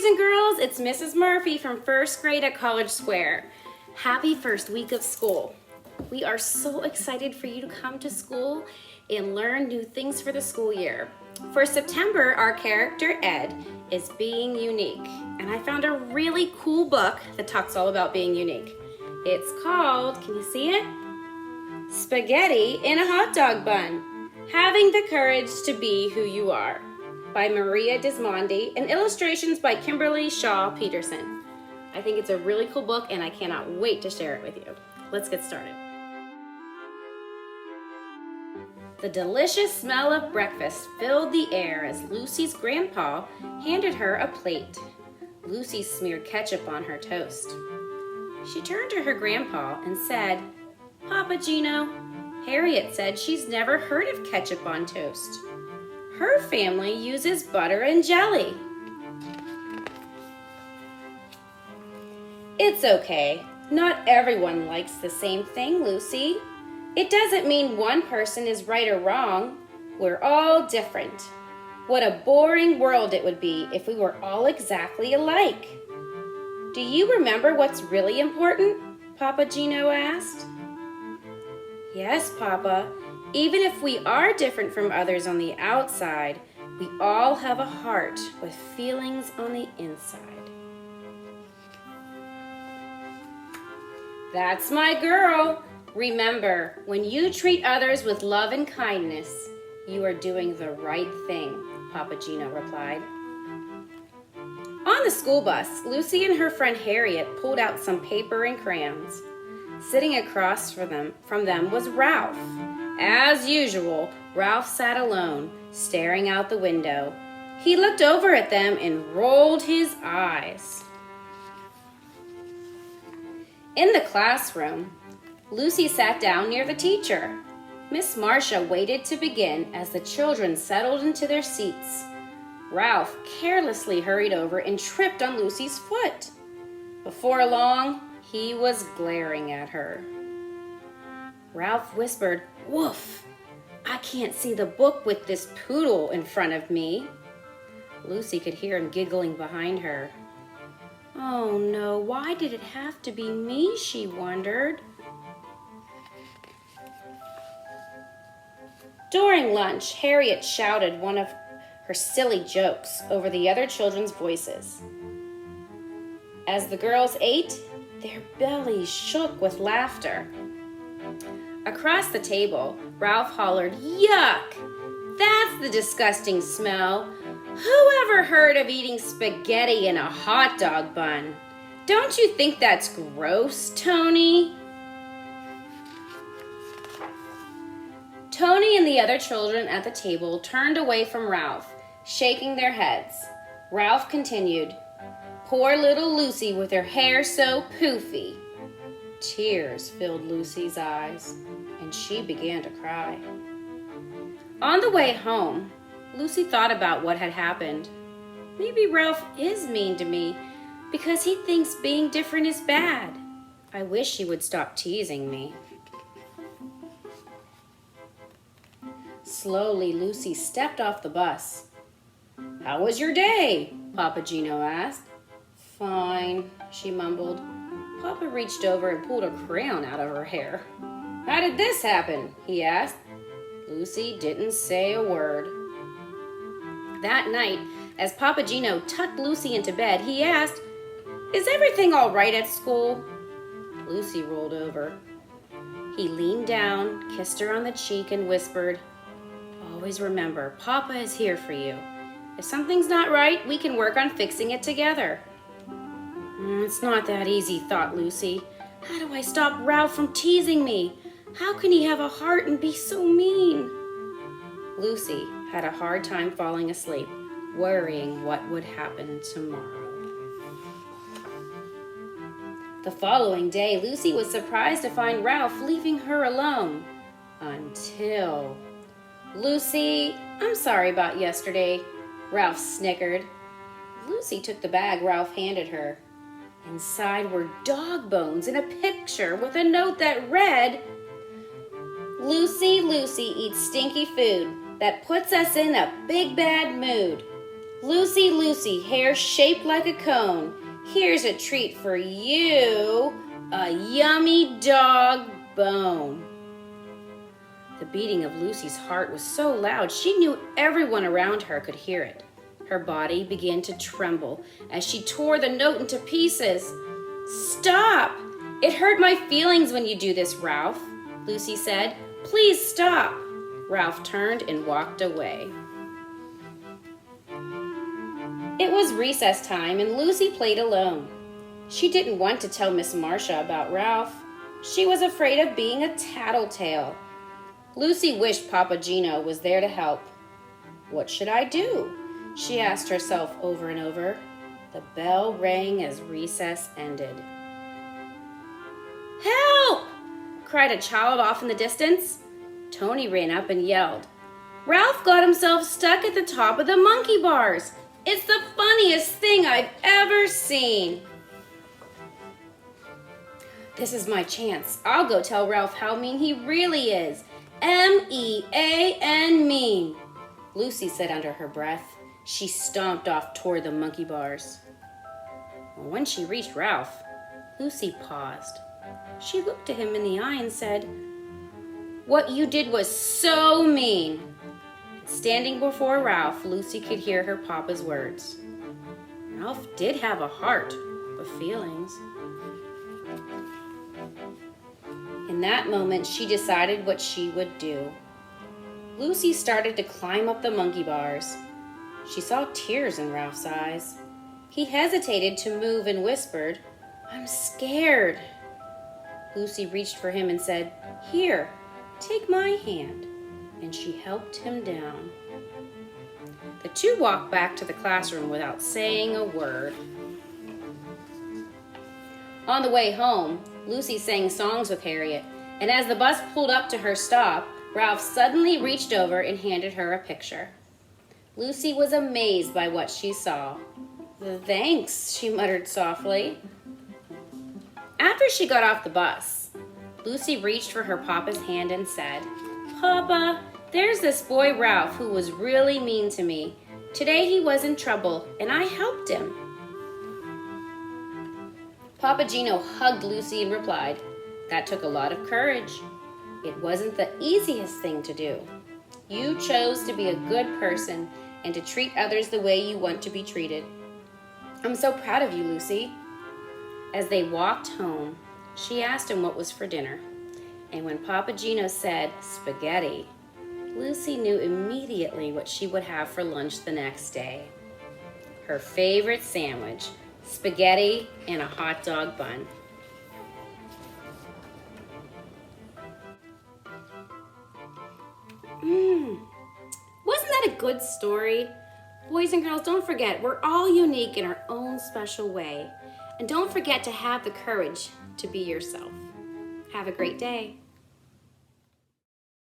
boys and girls, it's Mrs. Murphy from first grade at College Square. Happy first week of school. We are so excited for you to come to school and learn new things for the school year. For September, our character Ed is being unique, and I found a really cool book that talks all about being unique. It's called, can you see it? Spaghetti in a Hot Dog Bun, Having the Courage to Be Who You Are, by Maria Dismondy, and illustrations by Kimberly Shaw Peterson. I think it's a really cool book, and I cannot wait to share it with you. Let's get started. The delicious smell of breakfast filled the air as Lucy's grandpa handed her a plate. Lucy smeared ketchup on her toast. She turned to her grandpa and said, "Papa Gino, Harriet said she's never heard of ketchup on toast. Her family uses butter and jelly." "It's okay. Not everyone likes the same thing, Lucy. It doesn't mean one person is right or wrong. We're all different. What a boring world it would be if we were all exactly alike." "Do you remember what's really important?" Papa Gino asked. "Yes, Papa. Even if we are different from others on the outside, we all have a heart with feelings on the inside." "That's my girl. Remember, when you treat others with love and kindness, you are doing the right thing," Papa Gino replied. On the school bus, Lucy and her friend Harriet pulled out some paper and crayons. Sitting across from them was Ralph. As usual, Ralph sat alone, staring out the window. He looked over at them and rolled his eyes. In the classroom, Lucy sat down near the teacher. Miss Marcia waited to begin as the children settled into their seats. Ralph carelessly hurried over and tripped on Lucy's foot. Before long, he was glaring at her. Ralph whispered, "Woof! I can't see the book with this poodle in front of me." Lucy could hear him giggling behind her. "Oh no, why did it have to be me?" she wondered. During lunch, Harriet shouted one of her silly jokes over the other children's voices. As the girls ate, their bellies shook with laughter. Across the table, Ralph hollered, "Yuck! That's the disgusting smell. Who ever heard of eating spaghetti in a hot dog bun? Don't you think that's gross, Tony?" Tony and the other children at the table turned away from Ralph, shaking their heads. Ralph continued, "Poor little Lucy with her hair so poofy." Tears filled Lucy's eyes, and she began to cry. On the way home, Lucy thought about what had happened. Maybe Ralph is mean to me because he thinks being different is bad. I wish he would stop teasing me. Slowly, Lucy stepped off the bus. "How was your day?" Papa Gino asked. "Fine," she mumbled. Papa reached over and pulled a crayon out of her hair. "How did this happen?" he asked. Lucy didn't say a word. That night, as Papa Gino tucked Lucy into bed, he asked, "Is everything all right at school?" Lucy rolled over. He leaned down, kissed her on the cheek, and whispered, "Always remember, Papa is here for you. If something's not right, we can work on fixing it together." It's not that easy, thought Lucy. How do I stop Ralph from teasing me? How can he have a heart and be so mean? Lucy had a hard time falling asleep, worrying what would happen tomorrow. The following day, Lucy was surprised to find Ralph leaving her alone. Until... "Lucy, I'm sorry about yesterday," Ralph snickered. Lucy took the bag Ralph handed her. Inside were dog bones and a picture with a note that read, "Lucy, Lucy eats stinky food that puts us in a big bad mood. Lucy, Lucy, hair shaped like a cone. Here's a treat for you, a yummy dog bone. The beating of Lucy's heart was so loud she knew everyone around her could hear it. Her body began to tremble as she tore the note into pieces. Stop! It hurt my feelings when you do this, Ralph, Lucy said. Please stop. Ralph turned and walked away. It was recess time and Lucy played alone. She didn't want to tell Miss Marcia about Ralph. She was afraid of being a tattletale. Lucy wished Papa Gino was there to help. What should I do? She asked herself over and over. The bell rang as recess ended. Help! Cried a child off in the distance. Tony ran up and yelled. Ralph got himself stuck at the top of the monkey bars. It's the funniest thing I've ever seen. This is my chance. I'll go tell Ralph how mean he really is. M-E-A-N mean, Lucy said under her breath. She stomped off toward the monkey bars. When she reached Ralph, Lucy paused. She looked at him in the eye and said, What you did was so mean. Standing before Ralph, Lucy could hear her papa's words. Ralph did have a heart, but feelings. In that moment, she decided what she would do. Lucy started to climb up the monkey bars. She saw tears in Ralph's eyes. He hesitated to move and whispered, I'm scared. Lucy reached for him and said, Here, take my hand. And she helped him down. The two walked back to the classroom without saying a word. On the way home, Lucy sang songs with Harriet, and as the bus pulled up to her stop, Ralph suddenly reached over and handed her a picture. Lucy was amazed by what she saw. Thanks, she muttered softly. After she got off the bus, Lucy reached for her papa's hand and said, Papa, there's this boy Ralph who was really mean to me. Today he was in trouble, and I helped him. Papa Gino hugged Lucy and replied, That took a lot of courage. It wasn't the easiest thing to do. You chose to be a good person and to treat others the way you want to be treated. I'm so proud of you, Lucy. As they walked home, she asked him what was for dinner. And when Papa Gino said spaghetti, Lucy knew immediately what she would have for lunch the next day. Her favorite sandwich, spaghetti and a hot dog bun. Wasn't that a good story? Boys and girls, don't forget, we're all unique in our own special way. And don't forget to have the courage to be yourself. Have a great day.